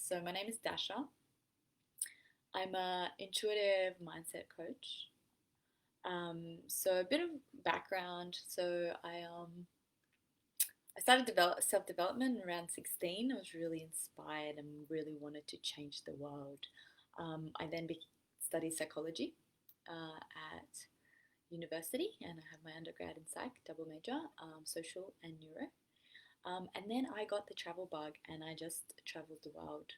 So my name is Dasha. I'm a intuitive mindset coach. So a bit of background. I started self development around 16. I was really inspired and really wanted to change the world. I then studied psychology at university, and I have my undergrad in psych, double major, social and neuro. And then I got the travel bug and I just traveled the world.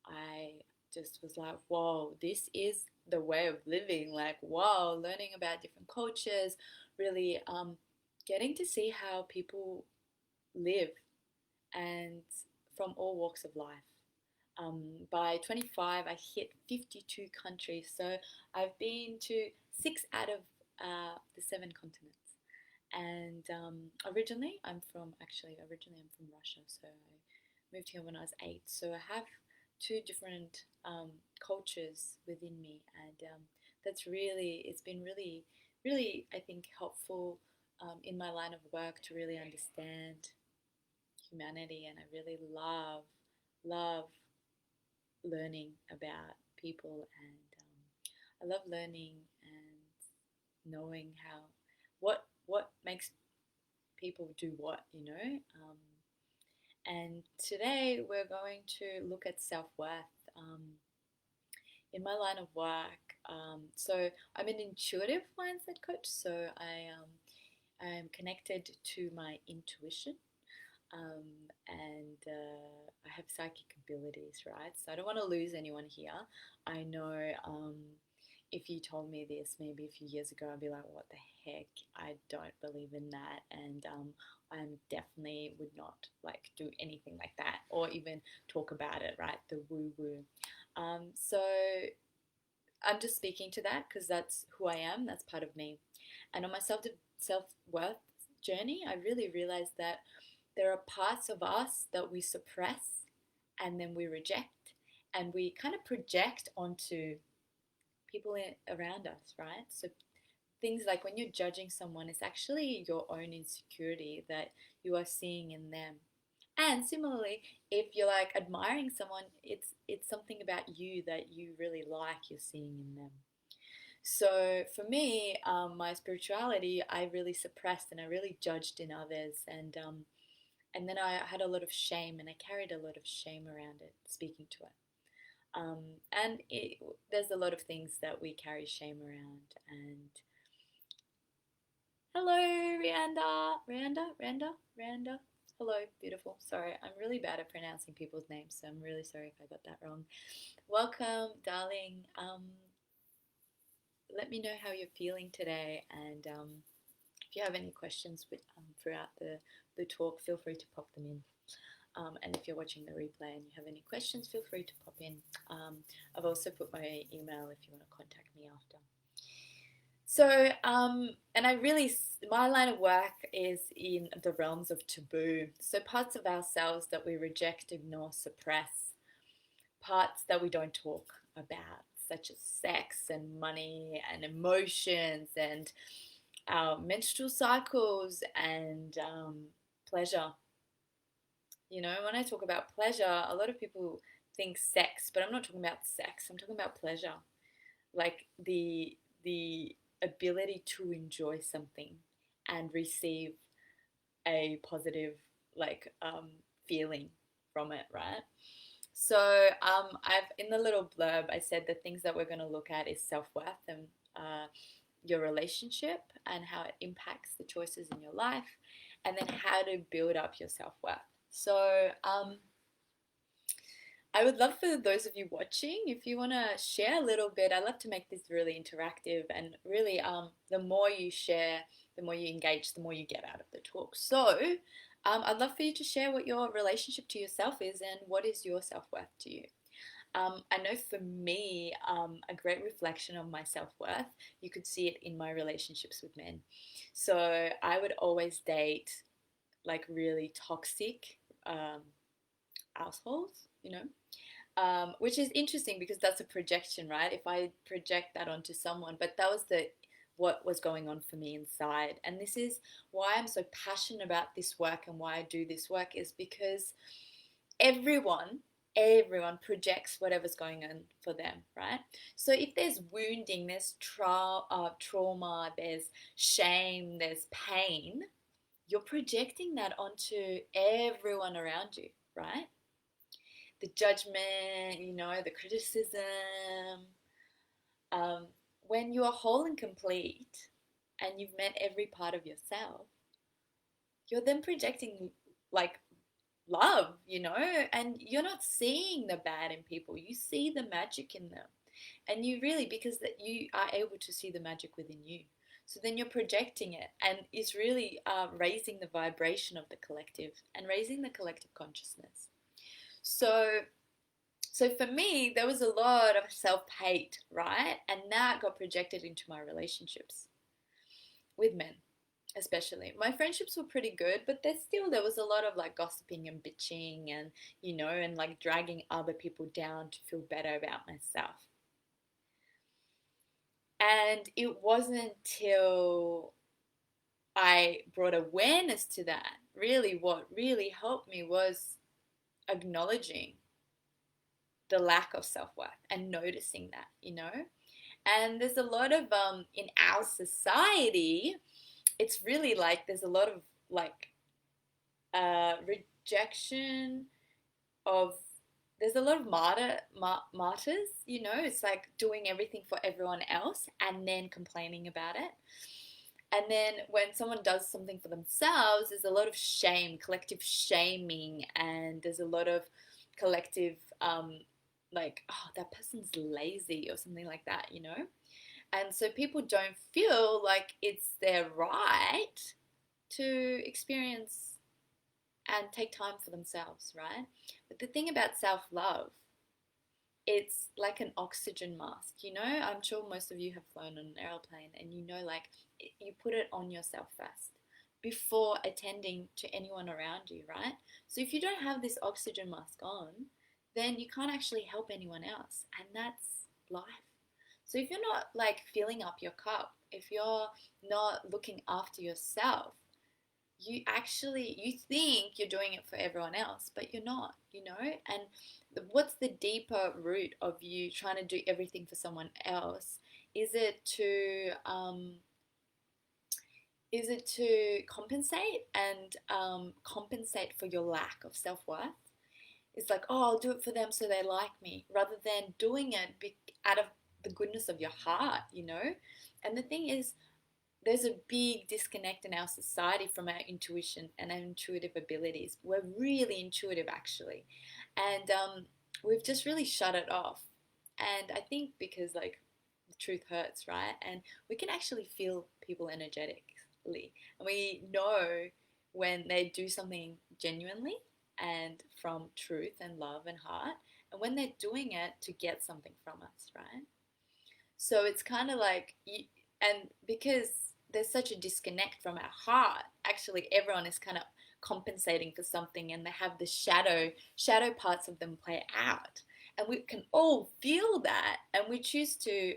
I just was like, whoa, this is the way of living. Like, wow, learning about different cultures, really getting to see how people live and from all walks of life. By 25, I hit 52 countries. So I've been to six out of the seven continents. And originally I'm from Russia, so I moved here when I was 8. So I have two different cultures within me, and it's been really, I think, helpful in my line of work to really understand humanity, and I really love learning about people, and I love learning and knowing how what makes people do what, you know. And today we're going to look at self worth. In my line of work, so I'm an intuitive mindset coach, so I'm connected to my intuition, and I have psychic abilities, right? So I don't want to lose anyone here. I know if you told me this maybe a few years ago, I'd be like, what the heck? I don't believe in that. And I definitely would not like do anything like that or even talk about it, right? The woo woo. So I'm just speaking to that because that's who I am, that's part of me. And on my self worth journey, I really realized that there are parts of us that we suppress and then we reject and we kind of project onto people around us, right? So things like when you're judging someone, it's actually your own insecurity that you are seeing in them. And similarly, if you're like admiring someone, it's something about you that you really like you're seeing in them. So for me, my spirituality, I really suppressed and I really judged in others, and then I had a lot of shame, and I carried a lot of shame around it, speaking to it. And there's a lot of things that we carry shame around. And hello, Randa. Hello, beautiful. Sorry, I'm really bad at pronouncing people's names, so I'm really sorry if I got that wrong. Welcome, darling. Let me know how you're feeling today, and if you have any questions throughout the talk, feel free to pop them in. And if you're watching the replay and you have any questions, feel free to pop in. I've also put my email if you want to contact me after. So, my line of work is in the realms of taboo. So, parts of ourselves that we reject, ignore, suppress, parts that we don't talk about, such as sex and money and emotions and our menstrual cycles and pleasure. You know, when I talk about pleasure, a lot of people think sex, but I'm not talking about sex. I'm talking about pleasure, like the ability to enjoy something and receive a positive feeling from it, right? So I've in the little blurb I said the things that we're going to look at is self worth and your relationship and how it impacts the choices in your life, and then how to build up your self worth. So I would love for those of you watching, if you want to share a little bit. I love to make this really interactive, and really the more you share, the more you engage, the more you get out of the talk. So I'd love for you to share what your relationship to yourself is and what is your self-worth to you. I know for me, a great reflection of my self-worth, you could see it in my relationships with men. So I would always date like really toxic assholes, you know, which is interesting because that's a projection, right? If I project that onto someone, but that was what was going on for me inside. And this is why I'm so passionate about this work and why I do this work, is because everyone everyone projects whatever's going on for them, right? So if there's wounding, there's trauma, there's shame, there's pain, you're projecting that onto everyone around you, right? The judgment, the criticism. Um, when you are whole and complete and you've met every part of yourself, you're then projecting like love, and you're not seeing the bad in people. You see the magic in them. And you really, because that you are able to see the magic within you. So then you're projecting it, and it's really raising the vibration of the collective and raising the collective consciousness. So, so for me, there was a lot of self-hate, right? And that got projected into my relationships with men, especially. My friendships were pretty good, but there was a lot of like gossiping and bitching and, and like dragging other people down to feel better about myself. And it wasn't until I brought awareness to that, really, what really helped me was acknowledging the lack of self worth and noticing that, And there's a lot of, in our society, it's really like there's a lot of like rejection of, there's a lot of martyrs, it's like doing everything for everyone else and then complaining about it. And then when someone does something for themselves, there's a lot of shame, collective shaming, and there's a lot of collective, like, oh, that person's lazy or something like that, And so people don't feel like it's their right to experience and take time for themselves, right? But the thing about self love, it's like an oxygen mask, I'm sure most of you have flown on an airplane and like you put it on yourself first before attending to anyone around you, right? So if you don't have this oxygen mask on, then you can't actually help anyone else, and that's life. So if you're not like filling up your cup, if you're not looking after yourself, you think you're doing it for everyone else, but you're not, and what's the deeper root of you trying to do everything for someone else? Is it to compensate and compensate for your lack of self-worth? It's like, oh, I'll do it for them so they like me, rather than doing it out of the goodness of your heart, And the thing is, there's a big disconnect in our society from our intuition and our intuitive abilities. We're really intuitive, actually, and we've just really shut it off. And I think because like the truth hurts, right? And we can actually feel people energetically, and we know when they do something genuinely and from truth and love and heart, and when they're doing it to get something from us, right? So it's kind of like, and because there's such a disconnect from our heart, actually everyone is kind of compensating for something, and they have the shadow parts of them play out. And we can all feel that, and we choose to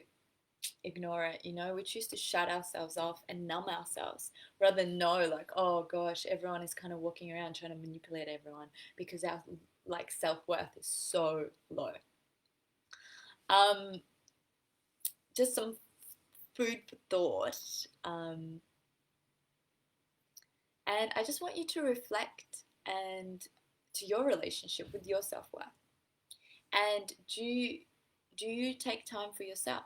ignore it, we choose to shut ourselves off and numb ourselves, rather than know like, oh gosh, everyone is kind of walking around trying to manipulate everyone because our like self-worth is so low. um just some food for thought. And I just want you to reflect and to your relationship with your self-worth. And do you take time for yourself?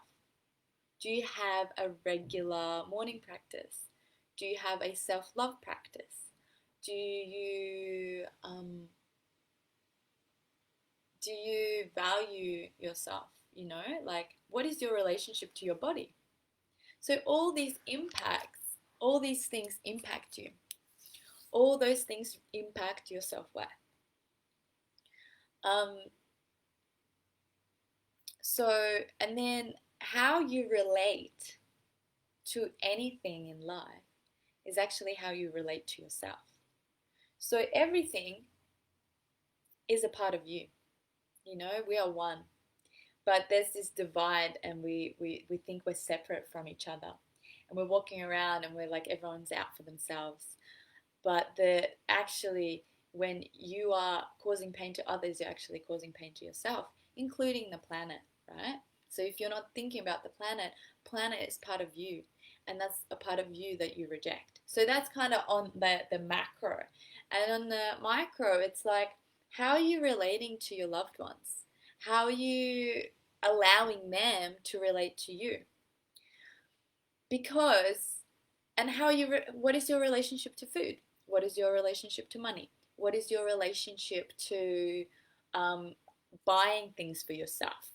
Do you have a regular morning practice? Do you have a self-love practice? Do you value yourself? Like, what is your relationship to your body? So all these things impact you. All those things impact your self-worth. Um, and then how you relate to anything in life is actually how you relate to yourself. So everything is a part of you. We are one. But there's this divide, and we think we're separate from each other. And we're walking around and we're like, everyone's out for themselves. But actually, when you are causing pain to others, you're actually causing pain to yourself, including the planet, right? So if you're not thinking about the planet is part of you, and that's a part of you that you reject. So that's kind of on the macro. And on the micro, it's like, how are you relating to your loved ones? How are you allowing them to relate to you? Because, and how you, what is your relationship to food? What is your relationship to money? What is your relationship to um, buying things for yourself?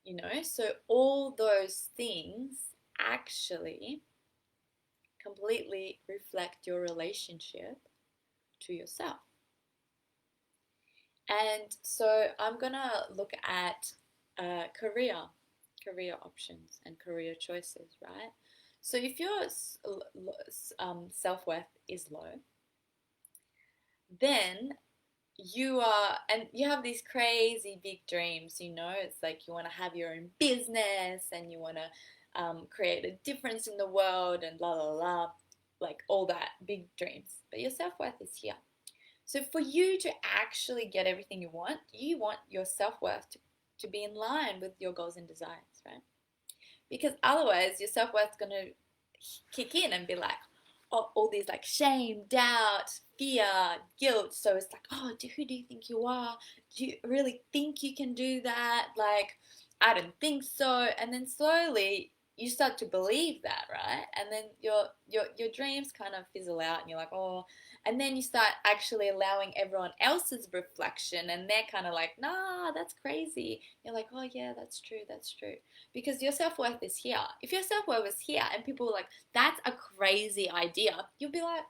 You know, so all those things actually completely reflect your relationship to yourself. And so I'm gonna look at career options and career choices, right? So if your self worth is low, then you are, and you have these crazy big dreams, you know, it's like you want to have your own business and you want to create a difference in the world and blah, blah, blah, like all that big dreams. But your self worth is here. So for you to actually get everything you want your self worth to be in line with your goals and desires, right? Because otherwise, your self worth is going to kick in and be like, oh, all these like shame, doubt, fear, guilt. So it's like, oh, who do you think you are? Do you really think you can do that? Like, I don't think so. And then slowly you start to believe that, right? And then your dreams kind of fizzle out, and you're like, oh. And then you start actually allowing everyone else's reflection, and they're kind of like, nah, that's crazy. You're like, oh yeah, that's true, that's true. Because your self worth is here. If your self worth is here, and people are like, that's a crazy idea, you'll be like,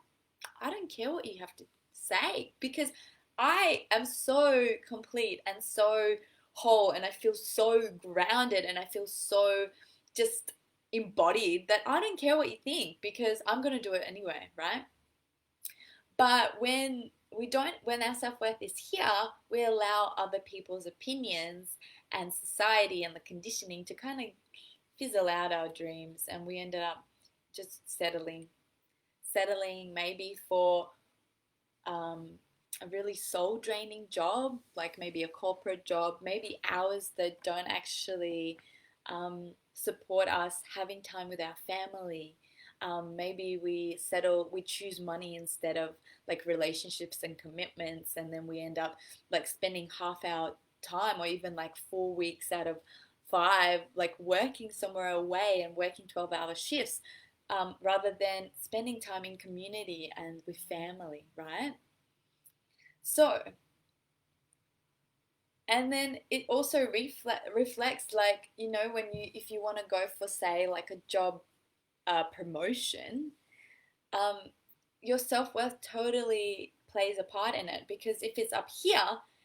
I don't care what you have to say, because I am so complete and so whole, and I feel so grounded, and I feel so just embodied that I don't care what you think, because I'm going to do it anyway, right? But when our self worth is here, we allow other people's opinions and society and the conditioning to kind of fizzle out our dreams, and we ended up just settling maybe for um, a really soul draining job, like maybe a corporate job, maybe hours that don't actually support us having time with our family. Maybe we choose money instead of like relationships and commitments, and then we end up like spending half our time, or even like 4 weeks out of 5, like working somewhere away and working 12-hour shifts, rather than spending time in community and with family, right? So, and then it also reflects, like, you know, when if you want to go for, say, like a job promotion, um, your self worth totally plays a part in it, because if it's up here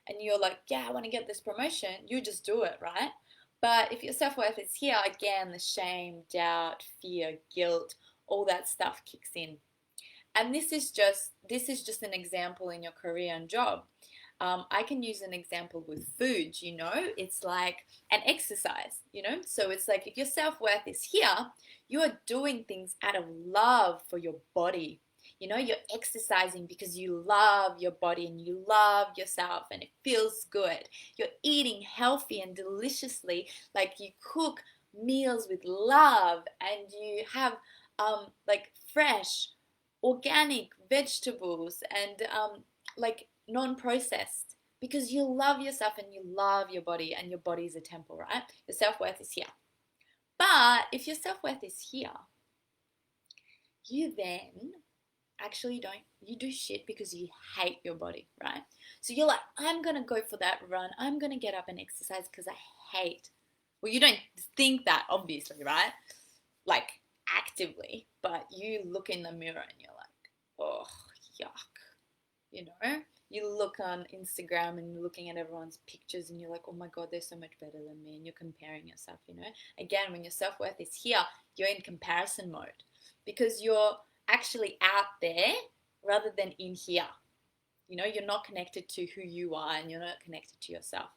and you're like, yeah, I want to get this promotion, you just do it, right? But if your self worth is here, again, the shame, doubt, fear, guilt, all that stuff kicks in. And this is just an example in your career and job. I can use an example with food, you know, it's like an exercise, you know, so it's like if your self worth is here, you are doing things out of love for your body. You know, you're exercising because you love your body and you love yourself and it feels good. You're eating healthy and deliciously, like you cook meals with love, and you have like fresh organic vegetables and like non-processed, because you love yourself and you love your body, and your body is a temple, right? Your self-worth is here. But if your self-worth is here, you then actually don't, you do shit because you hate your body, right? So you're like, I'm gonna go for that run, I'm gonna get up and exercise because I hate, well, you don't think that obviously, right? Like actively, but you look in the mirror and you're like, oh, yuck, you know? You look on Instagram and you're looking at everyone's pictures and you're like, oh my God, they're so much better than me. And you're comparing yourself, you know? Again, when your self worth is here, you're in comparison mode, because you're actually out there rather than in here. You know, you're not connected to who you are and you're not connected to yourself.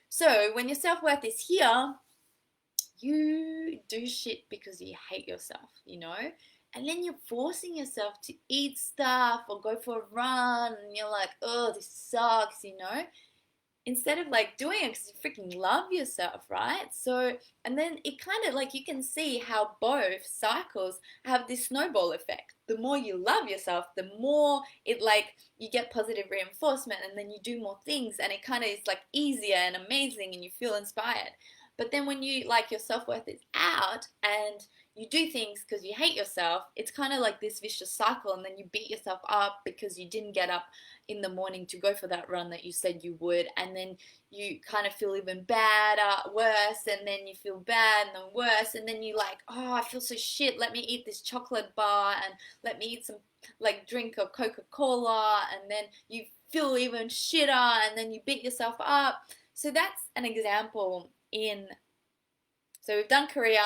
So when your self worth is here, you do shit because you hate yourself, you know? and then you're forcing yourself to eat stuff or go for a run, and you're like, oh, this sucks, instead of like doing it because you freaking love yourself, right? So, and then it kind of like you can see how both cycles have this snowball effect. The more you love yourself, the more it like you get positive reinforcement, and then you do more things, and it kind of is like easier and amazing, and you feel inspired. But then when you like your self worth is out and you do things because you hate yourself, it's kind of like this vicious cycle, and then you beat yourself up because you didn't get up in the morning to go for that run that you said you would, and then you kind of feel even bad, worse, and then you feel bad and then worse, and then you like, oh, I feel so shit, let me eat this chocolate bar, and let me eat some like drink of Coca-Cola, and then you feel even shitter, and then you beat yourself up. So that's an example in, so we've done career,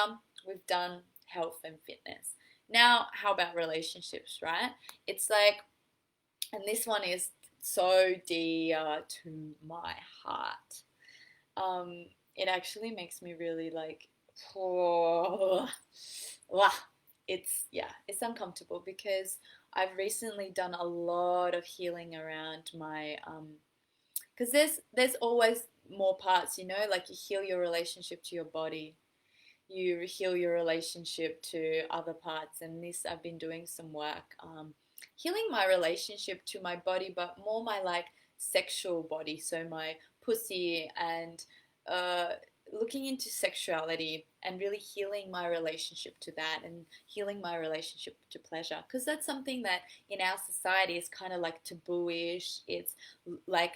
we've done health and fitness. Now how about relationships, right? It's like, and this one is so dear to my heart. It actually makes me really like, oh, it's uncomfortable because I've recently done a lot of healing around my because there's always more parts, like you heal your relationship to your body, you heal your relationship to other parts, and this I've been doing some work healing my relationship to my body, but more my like sexual body, so my pussy, and uh, looking into sexuality and really healing my relationship to that, and healing my relationship to pleasure, because that's something that in our society is kind of like tabooish. It's like,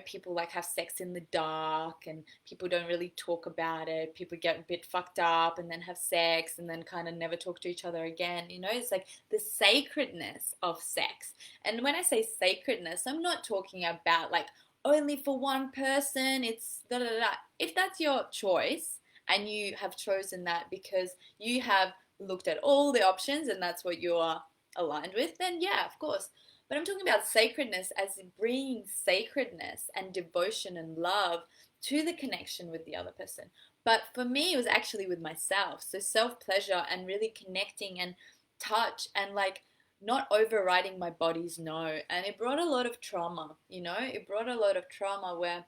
people like have sex in the dark, and people don't really talk about it. People get a bit fucked up and then have sex and then kind of never talk to each other again. It's like the sacredness of sex. And when I say sacredness, I'm not talking about like only for one person, it's da da da. If that's your choice and you have chosen that because you have looked at all the options and that's what you are aligned with, then yeah, of course. But I'm talking about sacredness as bringing sacredness and devotion and love to the connection with the other person. But for me, it was actually with myself. So self pleasure and really connecting and touch and like not overriding my body's no. And it brought a lot of trauma, it brought a lot of trauma where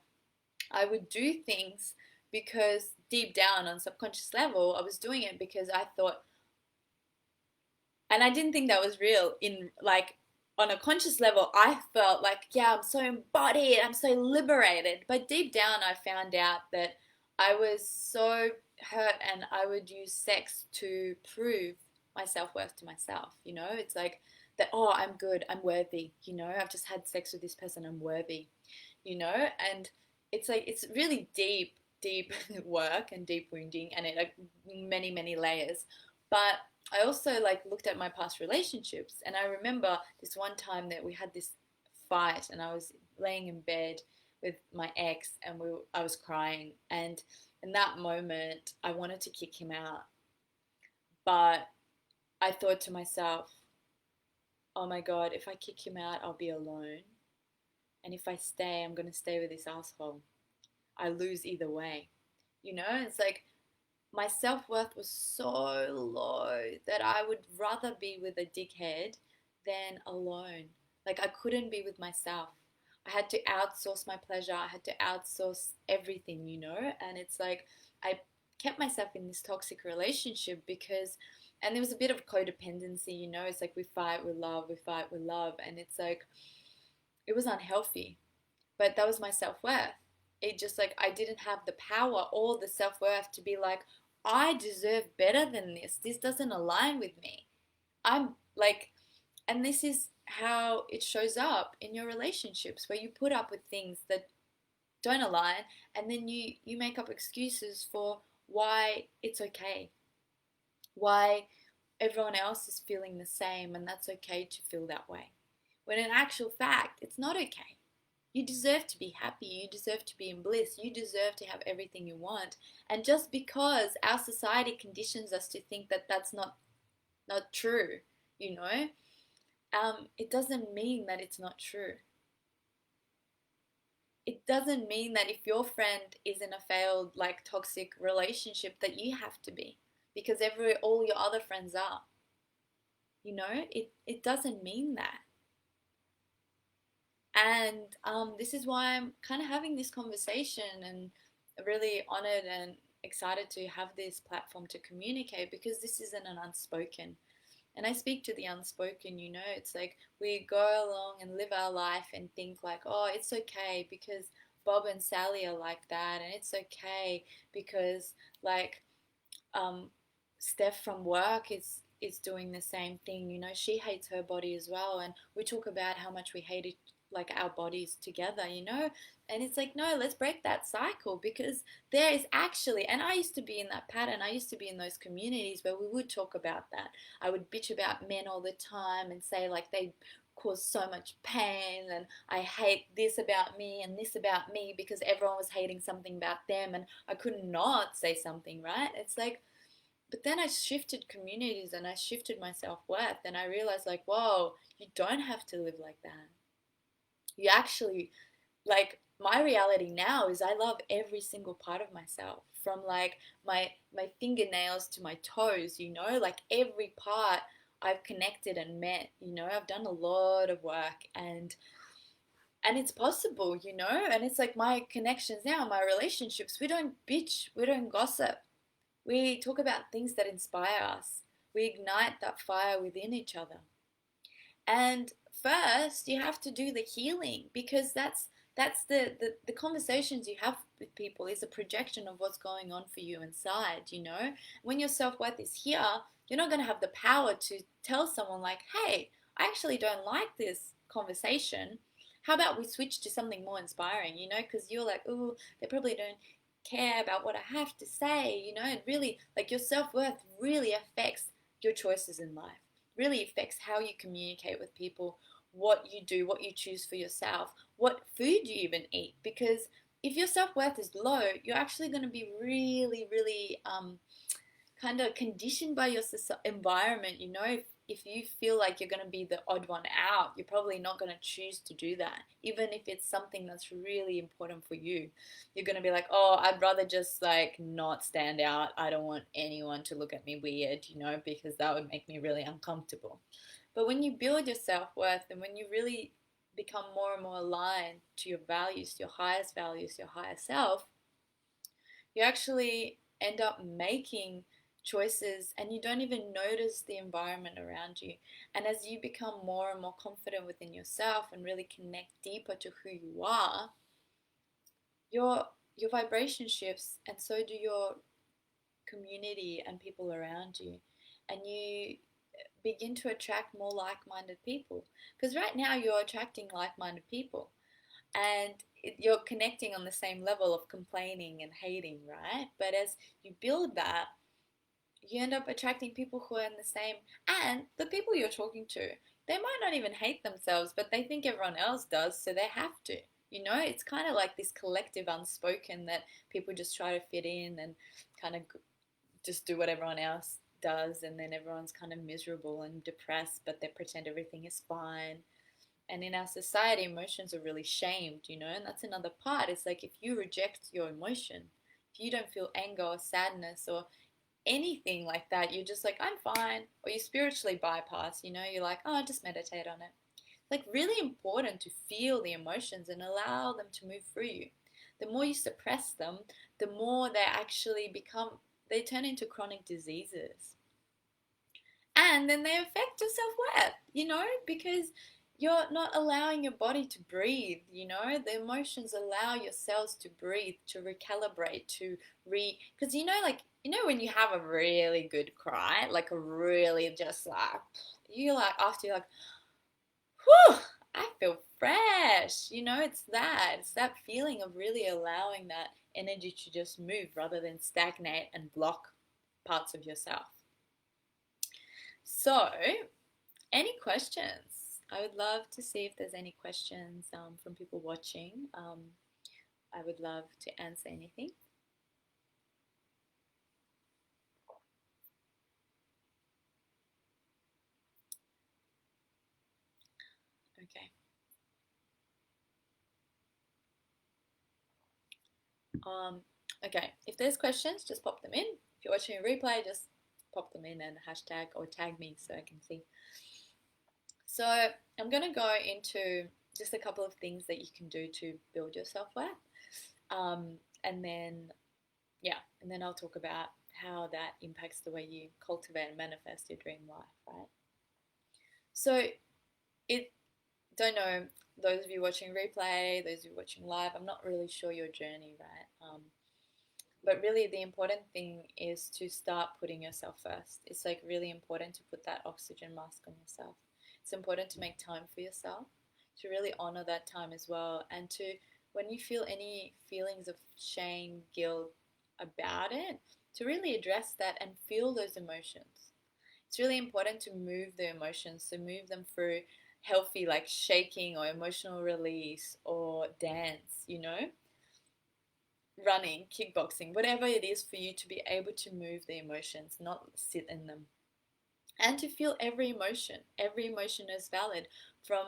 I would do things because deep down on subconscious level, I was doing it because I thought, and I didn't think that was real. In like on a conscious level, I felt like, yeah, I'm so embodied, I'm so liberated. But deep down, I found out that I was so hurt, and I would use sex to prove my self-worth to myself. It's like that, oh, I'm good, I'm worthy, I've just had sex with this person, I'm worthy, and it's like it's really deep work and deep wounding, and it like many many layers. But I also like looked at my past relationships, and I remember this one time that we had this fight, and I was laying in bed with my ex, and I was crying, and in that moment I wanted to kick him out, but I thought to myself, oh my god, if I kick him out, I'll be alone, and if I stay, I'm gonna stay with this asshole. I lose either way. It's like my self-worth was so low that I would rather be with a dickhead than alone. Like I couldn't be with myself. I had to outsource my pleasure. I had to outsource everything, and it's like I kept myself in this toxic relationship because, and there was a bit of codependency, it's like we fight with love, we fight with love, and it's like it was unhealthy, but that was my self-worth. It just like I didn't have the power or the self-worth to be like, I deserve better than this doesn't align with me. I'm like, and this is how it shows up in your relationships, where you put up with things that don't align, and then you make up excuses for why it's okay, why everyone else is feeling the same, and that's okay to feel that way, when in actual fact it's not okay. You deserve to be happy. You deserve to be in bliss. You deserve to have everything you want. And just because our society conditions us to think that that's not true, it doesn't mean that it's not true. It doesn't mean that if your friend is in a failed, like toxic relationship, that you have to be, because all your other friends are. It doesn't mean that. And this is why I'm kind of having this conversation, and really honored and excited to have this platform to communicate, because this isn't an unspoken. And I speak to the unspoken, it's like we go along and live our life and think like, oh, it's okay because Bob and Sally are like that, and it's okay because like um, Steph from work is doing the same thing. She hates her body as well, and we talk about how much we hate it, like our bodies together. And it's like, no, let's break that cycle, because there is actually, and I used to be in that pattern. I used to be in those communities where we would talk about that. I would bitch about men all the time and say like they cause so much pain, and I hate this about me and this about me, because everyone was hating something about them and I could not say something, right? It's like, but then I shifted communities and I shifted my self worth, and I realized, like, whoa, you don't have to live like that. You actually, like, my reality now is I love every single part of myself, from like my fingernails to my toes, like every part I've connected and met. I've done a lot of work, and it's possible, and it's like my connections now, my relationships, we don't bitch, we don't gossip. We talk about things that inspire us. We ignite that fire within each other. And first, you have to do the healing, because that's the conversations you have with people is a projection of what's going on for you inside. When your self-worth is here, you're not going to have the power to tell someone like, hey, I actually don't like this conversation. How about we switch to something more inspiring, because you're like, oh, they probably don't care about what I have to say, and really, like, your self-worth really affects your choices in life, really affects how you communicate with people, what you do, what you choose for yourself, what food you even eat. Because if your self worth is low, you're actually going to be really, really kind of conditioned by your environment. If you feel like you're going to be the odd one out, you're probably not going to choose to do that, even if it's something that's really important for you. You're going to be like, oh, I'd rather just like not stand out. I don't want anyone to look at me weird, because that would make me really uncomfortable. But when you build your self-worth, and when you really become more and more aligned to your values, your highest values, your higher self, you actually end up making choices and you don't even notice the environment around you. And as you become more and more confident within yourself and really connect deeper to who you are, your your vibration shifts, and so do your community and people around you. And you begin to attract more like-minded people, because right now you're attracting like-minded people, and you're connecting on the same level of complaining and hating, right? But as you build that, you end up attracting people who are in the same, and the people you're talking to, they might not even hate themselves, but they think everyone else does, so they have to. It's kind of like this collective unspoken that people just try to fit in and kind of just do what everyone else does, and then everyone's kind of miserable and depressed, but they pretend everything is fine. And in our society, emotions are really shamed, and that's another part. It's like if you reject your emotion, if you don't feel anger or sadness or anything like that, you're just like, I'm fine. Or you spiritually bypass, you're like, oh, just meditate on it. Like, really important to feel the emotions and allow them to move through you. The more you suppress them, the more they actually they turn into chronic diseases. And then they affect your self-worth, because you're not allowing your body to breathe. The emotions allow your cells to breathe, to recalibrate, because like, when you have a really good cry, like a really just like, you like, after you're like, whew, I feel fresh. It's that feeling of really allowing that energy to just move rather than stagnate and block parts of yourself. So, any questions? I would love to see if there's any questions from people watching. I would love to answer anything. Okay. Um, okay. If there's questions, just pop them in. If you're watching a replay, just pop them in and hashtag or tag me so I can see. So I'm going to go into just a couple of things that you can do to build your self-worth. And then, yeah, and then I'll talk about how that impacts the way you cultivate and manifest your dream life, right? So it, don't know, those of you watching replay, those of you watching live, I'm not really sure your journey, right? But really, the important thing is to start putting yourself first. It's like really important to put that oxygen mask on yourself. It's important to make time for yourself, to really honor that time as well, and to, when you feel any feelings of shame, guilt about it, to really address that and feel those emotions. It's really important to move the emotions, to move them through healthy, like shaking or emotional release or dance, you know, running, kickboxing, whatever it is for you to be able to move the emotions, not sit in them. And to feel every emotion. Every emotion is valid, from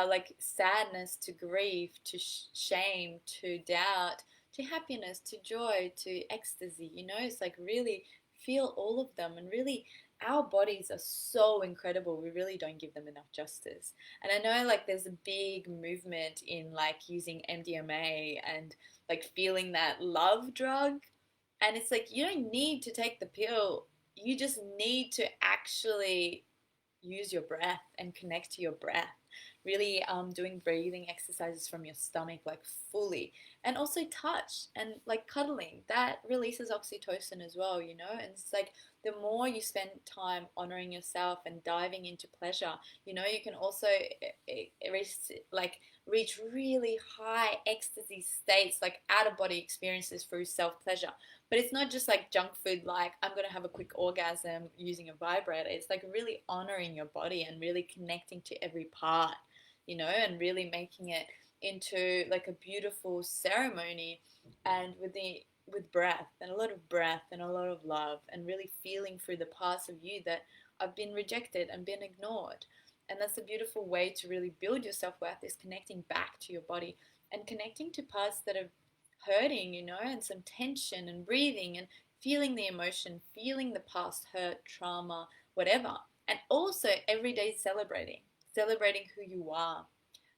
like sadness to grief to shame to doubt to happiness to joy to ecstasy. You know, it's like really feel all of them, and really our bodies are so incredible. We really don't give them enough justice. And I know like there's a big movement in like using MDMA and like feeling that love drug, and it's like you don't need to take the pill, you just need to actually use your breath and connect to your breath. Really doing breathing exercises from your stomach, like fully. And also touch and like cuddling. That releases oxytocin as well, you know? And it's like the more you spend time honoring yourself and diving into pleasure, you know, you can also like reach really high ecstasy states, like out of body experiences through self pleasure. But it's not just like junk food, like I'm going to have a quick orgasm using a vibrator. It's like really honoring your body and really connecting to every part, you know, and really making it into like a beautiful ceremony, and with breath and a lot of breath and a lot of love, and really feeling through the parts of you that have been rejected and been ignored. And that's a beautiful way to really build your self-worth, is connecting back to your body and connecting to parts that are hurting, you know, and some tension, and breathing and feeling the emotion, feeling the past hurt, trauma, whatever. And also every day celebrating who you are.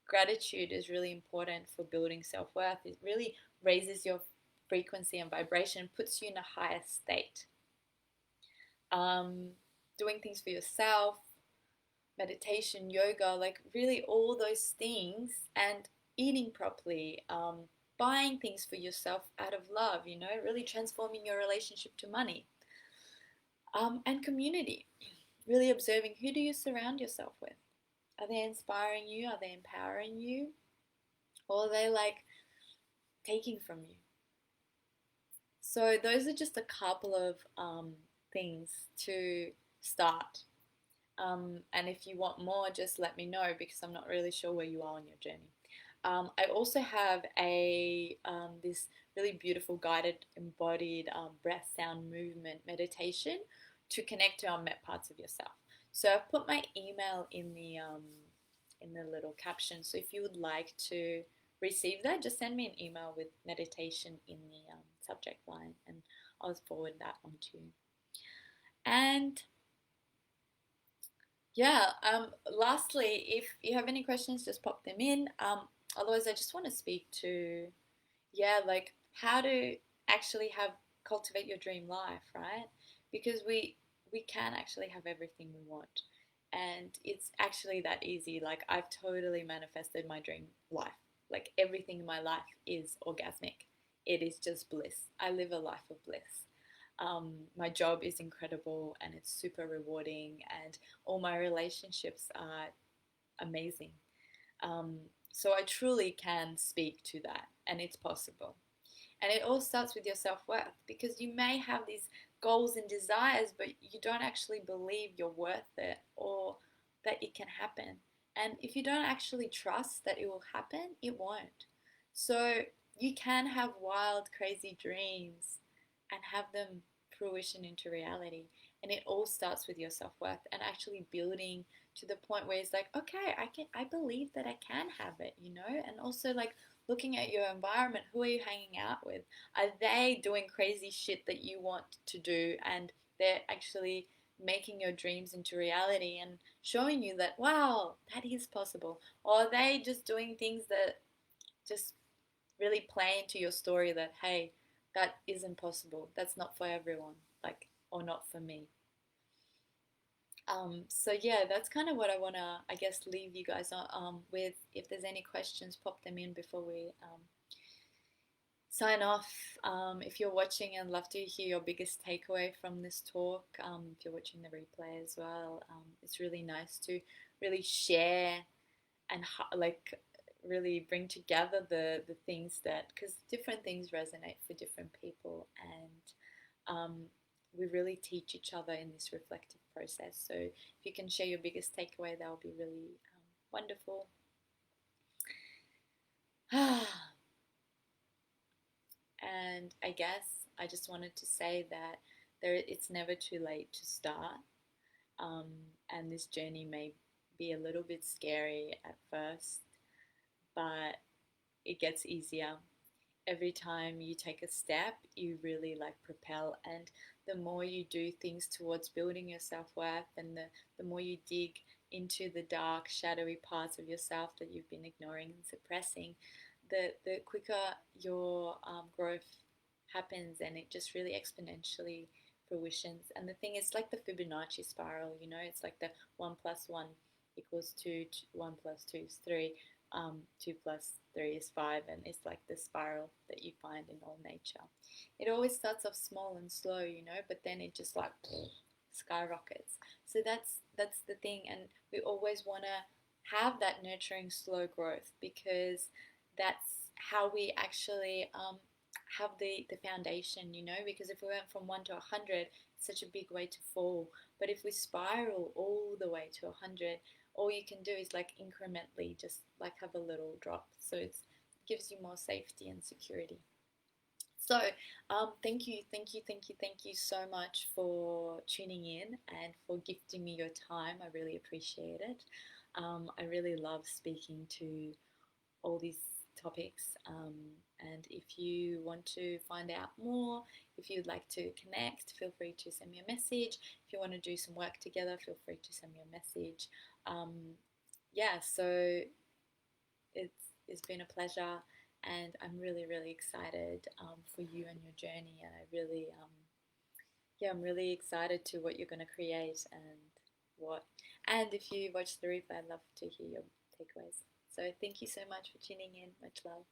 Gratitude is really important for building self-worth. It really raises your frequency and vibration, puts you in a higher state. Doing things for yourself, meditation, yoga, like really all those things, and eating properly, buying things for yourself out of love, you know, really transforming your relationship to money, and community, really observing who do you surround yourself with. Are they inspiring you? Are they empowering you? Or are they like taking from you? So those are just a couple of things to start. And if you want more, just let me know, because I'm not really sure where you are on your journey. I also have a this really beautiful guided embodied breath sound movement meditation to connect to unmet parts of yourself. So I've put my email in the little caption. So if you would like to receive that, just send me an email with meditation in the subject line, and I'll forward that on to you. And yeah, lastly, if you have any questions, just pop them in. Otherwise, I just want to speak to, yeah, like how to actually have cultivate your dream life, right? Because we can actually have everything we want, and it's actually that easy. Like I've totally manifested my dream life. Like everything in my life is orgasmic. It is just bliss. I live a life of bliss. My job is incredible and it's super rewarding, and all my relationships are amazing. Um, so I truly can speak to that, and it's possible. And it all starts with your self worth, because you may have these goals and desires, but you don't actually believe you're worth it or that it can happen. And if you don't actually trust that it will happen, it won't. So you can have wild, crazy dreams and have them fruition into reality. And it all starts with your self worth and actually building to the point where it's like, okay, I believe that I can have it, you know? And also like looking at your environment, who are you hanging out with? Are they doing crazy shit that you want to do? And they're actually making your dreams into reality and showing you that, wow, that is possible. Or are they just doing things that just really play into your story that, hey, that isn't possible, that's not for everyone, like, or not for me. So yeah, that's kind of what I want to, I guess, leave you guys with. If there's any questions, pop them in before we sign off. If you're watching, I'd love to hear your biggest takeaway from this talk. If you're watching the replay as well, it's really nice to really share and like really bring together the things that, because different things resonate for different people, and we really teach each other in this reflective process. So if you can share your biggest takeaway, that would be really wonderful. And I guess I just wanted to say that it's never too late to start. Um, and this journey may be a little bit scary at first, but it gets easier. Every time you take a step, you really like propel. And the more you do things towards building your self worth, and the more you dig into the dark, shadowy parts of yourself that you've been ignoring and suppressing, the quicker your growth happens, and it just really exponentially fruitions. And the thing is, like the Fibonacci spiral, you know, it's like the 1 + 1 = 2, 1 + 2 is 3, 2 + 3 is 5, and it's like the spiral that you find in all nature. It always starts off small and slow, you know, but then it just like skyrockets. So that's the thing, and we always want to have that nurturing slow growth, because that's how we actually have the foundation, you know, because if we went from 1 to 100, it's such a big way to fall. But if we spiral all the way to 100, all you can do is like incrementally just like have a little drop. So it gives you more safety and security. So thank you, thank you, thank you, thank you so much for tuning in and for gifting me your time. I really appreciate it. I really love speaking to all these topics. And if you want to find out more, if you'd like to connect, feel free to send me a message. If you want to do some work together, feel free to send me a message. Yeah, so it's been a pleasure, and I'm really, really excited for you and your journey. And I really, yeah, I'm really excited to what you're going to create and what. And if you watch the replay, I'd love to hear your takeaways. So thank you so much for tuning in. Much love.